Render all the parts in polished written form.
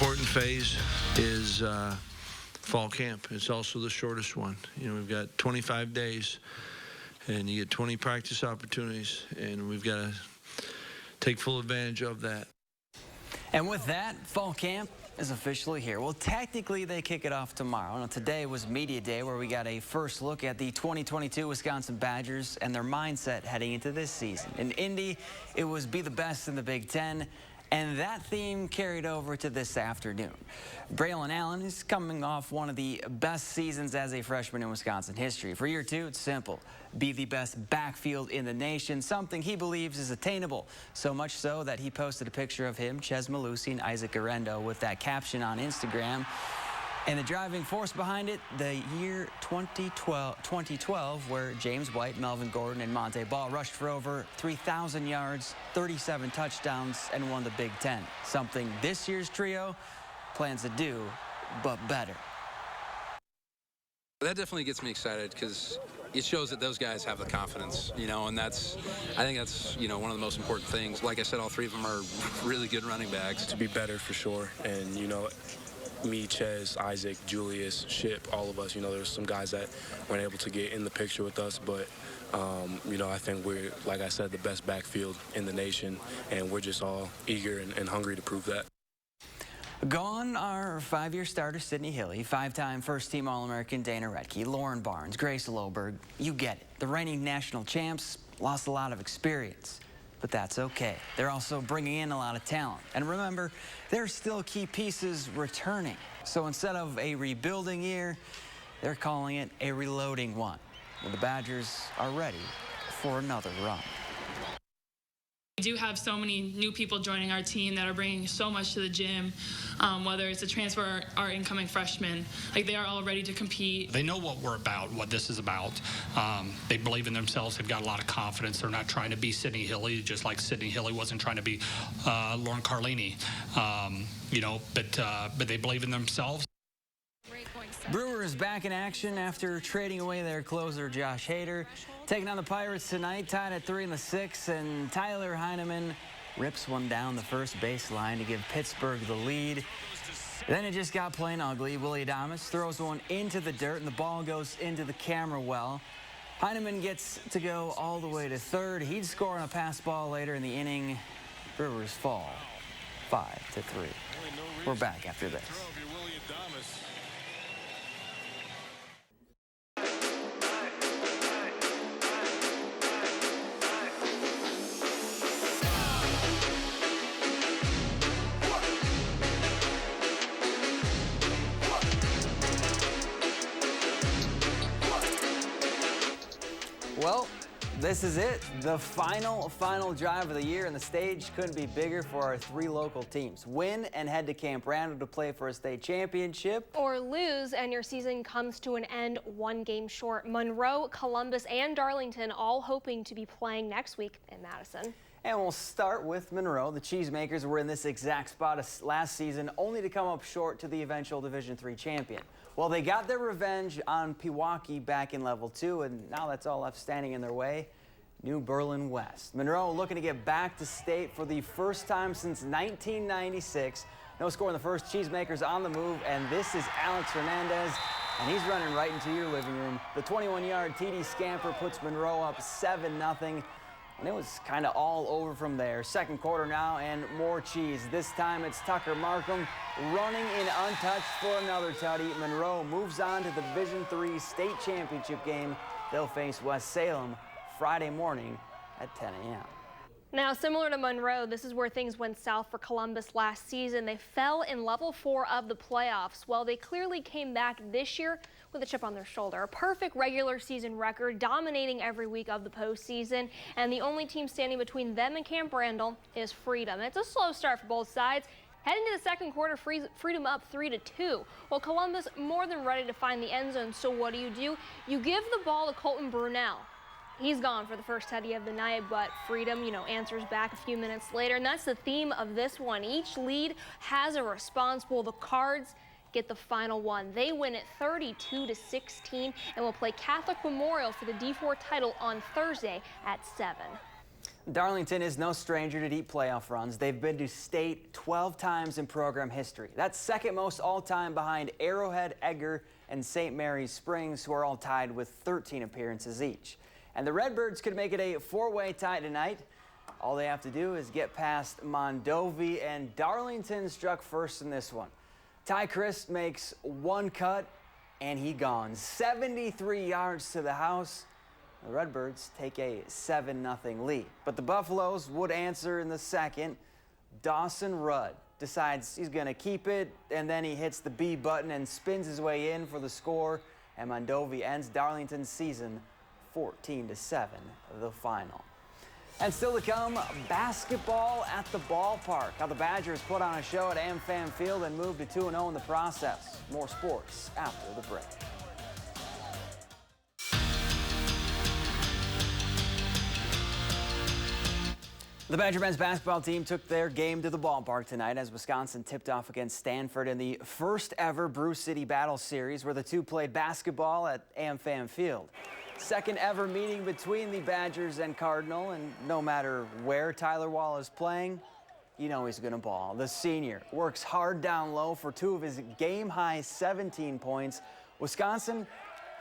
important phase is fall camp. It's also the shortest one. You know, we've got 25 days, and you get 20 practice opportunities, and we've got to take full advantage of that. And with that, fall camp is officially here. Well, technically, they kick it off tomorrow. Now, today was Media Day, where we got a first look at the 2022 Wisconsin Badgers and their mindset heading into this season. In Indy, it was be the best in the Big Ten, and that theme carried over to this afternoon. Braylon Allen is coming off one of the best seasons as a freshman in Wisconsin history. For year two, it's simple. Be the best backfield in the nation, something he believes is attainable. So much so that he posted a picture of him, Ches Malusi, and Isaac Arendo with that caption on Instagram. And the driving force behind it, the year 2012, where James White, Melvin Gordon, and Monte Ball rushed for over 3,000 yards, 37 touchdowns, and won the Big Ten. Something this year's trio plans to do, but better. That definitely gets me excited because it shows that those guys have the confidence, you know, and I think that's, you know, one of the most important things. Like I said, all three of them are really good running backs. To be better for sure, and, you know, me, Ches, Isaac, Julius, Ship, all of us, you know, there's some guys that weren't able to get in the picture with us, but, you know, I think we're, like I said, the best backfield in the nation, and we're just all eager and hungry to prove that. Gone are five-year starter Sidney Hilly, five-time first-team All-American Dana Redke, Lauren Barnes, Grace Loberg. You get it. The reigning national champs lost a lot of experience. But that's okay. They're also bringing in a lot of talent. And remember, there's still key pieces returning. So instead of a rebuilding year, they're calling it a reloading one. And the Badgers are ready for another run. We do have so many new people joining our team that are bringing so much to the gym, whether it's a transfer or our incoming freshmen. Like, they are all ready to compete. They know what we're about, what this is about. They believe in themselves. They've got a lot of confidence. They're not trying to be Sidney Hilly, just like Sidney Hilly wasn't trying to be Lauren Carlini. You know, but they believe in themselves. Brewers back in action after trading away their closer Josh Hader. Taking on the Pirates tonight, tied at 3 in the 6th, and Tyler Heineman rips one down the first baseline to give Pittsburgh the lead. Then it just got plain ugly. Willie Adames throws one into the dirt, and the ball goes into the camera well. Heineman gets to go all the way to third. He'd score on a pass ball later in the inning. Brewers fall 5-3. We're back after this. Well, this is it, the final drive of the year, and the stage couldn't be bigger for our three local teams. Win and head to Camp Randall to play for a state championship. Or lose and your season comes to an end one game short. Monroe, Columbus, and Darlington all hoping to be playing next week in Madison. And we'll start with Monroe. The Cheesemakers were in this exact spot last season, only to come up short to the eventual Division III champion. Well, they got their revenge on Pewaukee back in Level 2, and now that's all left standing in their way. New Berlin West. Monroe looking to get back to state for the first time since 1996. No score in the first. Cheesemakers on the move, and this is Alex Hernandez, and he's running right into your living room. The 21-yard TD scamper puts Monroe up 7-0. And it was kind of all over from there. Second quarter now, and more cheese. This time it's Tucker Markham running in untouched for another tutty. Monroe moves on to the Division III state championship game. They'll face West Salem Friday morning at 10 a.m. Now, similar to Monroe, this is where things went south for Columbus last season. They fell in Level 4 of the playoffs. Well, they clearly came back this year with a chip on their shoulder. A perfect regular season record, dominating every week of the postseason. And the only team standing between them and Camp Randall is Freedom. It's a slow start for both sides. Heading to the second quarter, Freedom up 3-2. Well, Columbus more than ready to find the end zone. So what do? You give the ball to Colton Brunel. He's gone for the first tutty of the night, but Freedom, answers back a few minutes later. And that's the theme of this one. Each lead has a response. Well, the Cards get the final one. They win it 32-16 and will play Catholic Memorial for the D4 title on Thursday at 7. Darlington is no stranger to deep playoff runs. They've been to state 12 times in program history. That's second most all-time behind Arrowhead, Edgar, and St. Mary's Springs, who are all tied with 13 appearances each. And the Redbirds could make it a four-way tie tonight. All they have to do is get past Mondovi, and Darlington struck first in this one. Ty Christ makes one cut, and he gone. 73 yards to the house. The Redbirds take a 7-0 lead. But the Buffaloes would answer in the second. Dawson Rudd decides he's going to keep it, and then he hits the B button and spins his way in for the score. And Mondovi ends Darlington's season 14-7, the final. And still to come, basketball at the ballpark. How the Badgers put on a show at AmFam Field and moved to 2-0 in the process. More sports after the break. The Badger men's basketball team took their game to the ballpark tonight as Wisconsin tipped off against Stanford in the first ever Brew City Battle Series, where the two played basketball at AmFam Field. Second ever meeting between the Badgers and Cardinal, and no matter where Tyler Wall is playing, you know he's going to ball. The senior works hard down low for two of his game-high 17 points. Wisconsin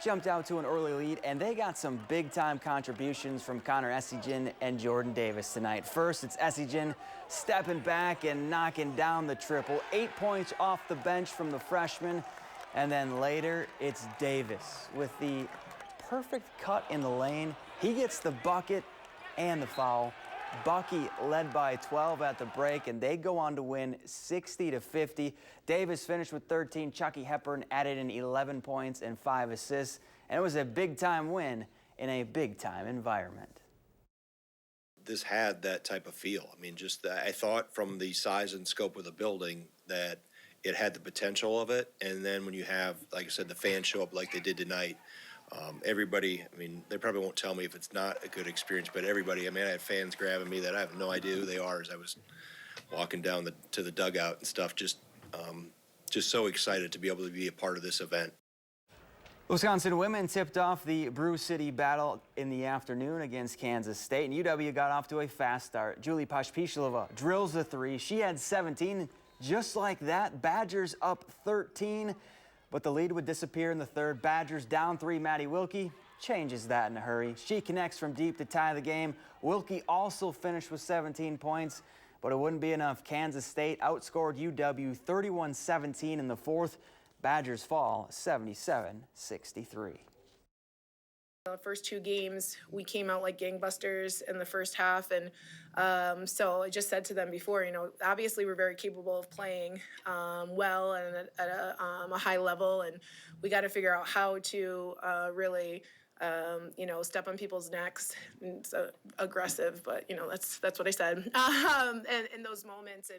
jumped out to an early lead, and they got some big-time contributions from Connor Essingen and Jordan Davis tonight. First, it's Essingen stepping back and knocking down the triple. 8 points off the bench from the freshman. And then later, it's Davis with the perfect cut in the lane. He gets the bucket and the foul. Bucky led by 12 at the break, and they go on to win 60-50. Davis finished with 13. Chucky Hepburn added in 11 points and 5 assists, and it was a big-time win in a big-time environment. This had that type of feel. I mean, just I thought from the size and scope of the building that it had the potential of it, and then when you have, like I said, the fans show up like they did tonight, everybody, I mean, they probably won't tell me if it's not a good experience, but everybody, I mean, I had fans grabbing me that I have no idea who they are as I was walking down to the dugout and stuff, just so excited to be able to be a part of this event. Wisconsin women tipped off the Brew City Battle in the afternoon against Kansas State, and UW got off to a fast start. Julie Poshpishlova drills a three. She had 17. Just like that, Badgers up 13. But the lead would disappear in the third. Badgers down 3. Maddie Wilkie changes that in a hurry. She connects from deep to tie the game. Wilkie also finished with 17 points, but it wouldn't be enough. Kansas State outscored UW 31-17 in the fourth. Badgers fall 77-63. The first two games, we came out like gangbusters in the first half, and so I just said to them before, you know, obviously we're very capable of playing well and at a high level, and we got to figure out how to really, you know, step on people's necks. It's aggressive, but you know, that's what I said. And in those moments.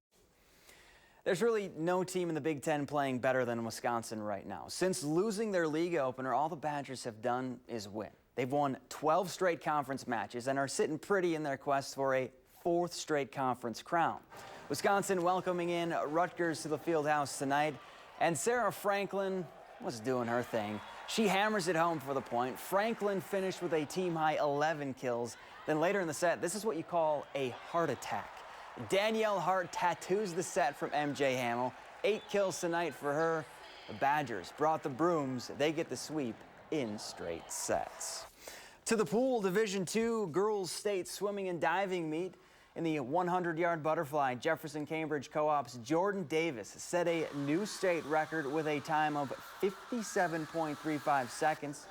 There's really no team in the Big Ten playing better than Wisconsin right now. Since losing their league opener, all the Badgers have done is win. They've won 12 straight conference matches and are sitting pretty in their quest for a 4th straight conference crown. Wisconsin welcoming in Rutgers to the Fieldhouse tonight, and Sarah Franklin was doing her thing. She hammers it home for the point. Franklin finished with a team-high 11 kills. Then later in the set, this is what you call a heart attack. Danielle Hart tattoos the set from MJ Hamill. 8 kills tonight for her. The Badgers brought the brooms. They get the sweep in straight sets. To the pool, Division II girls state swimming and diving meet. In the 100-yard butterfly, Jefferson Cambridge Co-op's Jordan Davis set a new state record with a time of 57.35 seconds.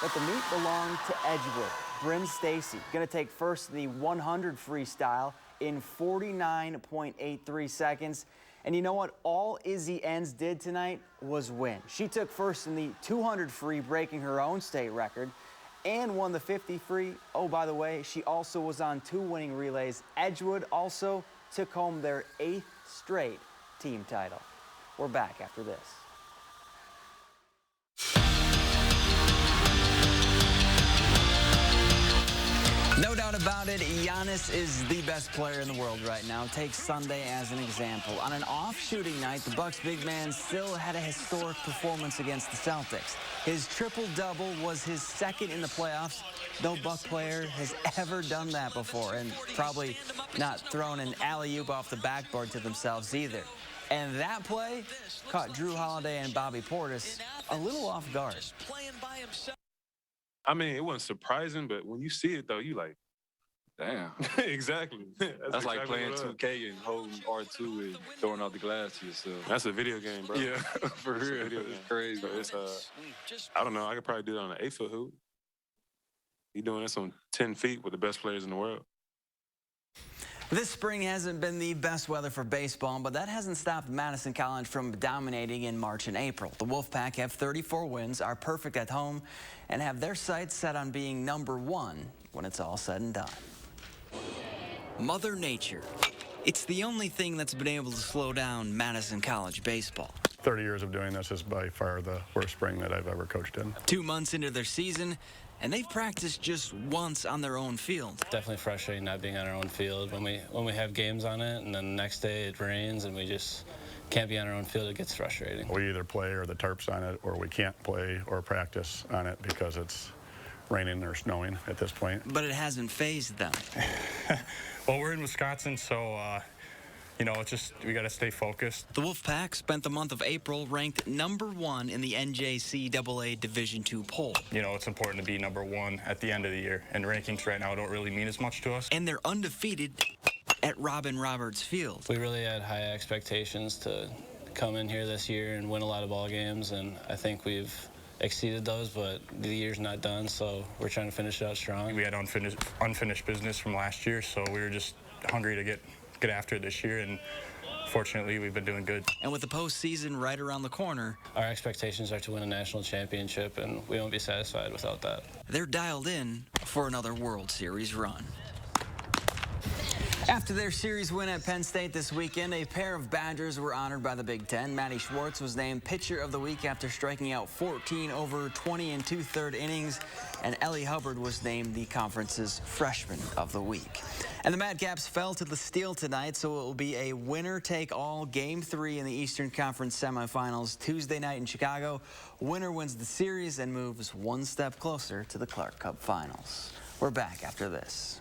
But the meet belonged to Edgewood. Bryn Stacy going to take first in the 100 freestyle in 49.83 seconds. And you know what all Izzy Enns did tonight was win. She took first in the 200 free, breaking her own state record, and won the 50 free. Oh, by the way, she also was on 2 winning relays. Edgewood also took home their 8th straight team title. We're back after this. No doubt about it, Giannis is the best player in the world right now. Take Sunday as an example. On an off shooting night, the Bucks big man still had a historic performance against the Celtics. His triple-double was his second in the playoffs. No Buck player has ever done that before, and probably not thrown an alley-oop off the backboard to themselves either. And that play caught Drew Holiday and Bobby Portis a little off guard. I mean, it wasn't surprising, but when you see it, though, you like, damn. exactly. That's like exactly playing what it was. 2K and holding R2 and throwing out the glass to yourself. That's a video game, bro. Yeah, for It's a real. video It's game. crazy. So it's, I don't know. I could probably do it on an 8-foot hoop. You doing this on 10 feet with the best players in the world. This spring hasn't been the best weather for baseball, but that hasn't stopped Madison College from dominating in March and April. The Wolfpack have 34 wins, are perfect at home, and have their sights set on being #1 when it's all said and done. Mother Nature. It's the only thing that's been able to slow down Madison College baseball. 30 years of doing this is by far the worst spring that I've ever coached in. 2 months into their season, and they've practiced just once on their own field. Definitely frustrating not being on our own field when we have games on it, and then the next day it rains and we just can't be on our own field. It gets frustrating. We either play or the tarps on it, or we can't play or practice on it because it's raining or snowing at this point. But it hasn't fazed them. Well, we're in Wisconsin, so you know, it's just we got to stay focused. The Wolfpack spent the month of April ranked #1 in the NJCAA Division II poll. You know, it's important to be #1 at the end of the year, and rankings right now don't really mean as much to us. And they're undefeated at Robin Roberts Field. We really had high expectations to come in here this year and win a lot of ball games, and I think we've exceeded those, but the year's not done, so we're trying to finish it out strong. We had unfinished business from last year, so we were just hungry to get after it this year, and fortunately we've been doing good. And with the postseason right around the corner, our expectations are to win a national championship, and we won't be satisfied without that. They're dialed in for another World Series run. After their series win at Penn State this weekend, a pair of Badgers were honored by the Big Ten. Matty Schwartz was named Pitcher of the Week after striking out 14 over 20 and 2/3 innings, and Ellie Hubbard was named the conference's Freshman of the Week. And the Madcaps fell to the Steel tonight, so it will be a winner-take-all Game 3 in the Eastern Conference semifinals Tuesday night in Chicago. Winner wins the series and moves one step closer to the Clark Cup Finals. We're back after this.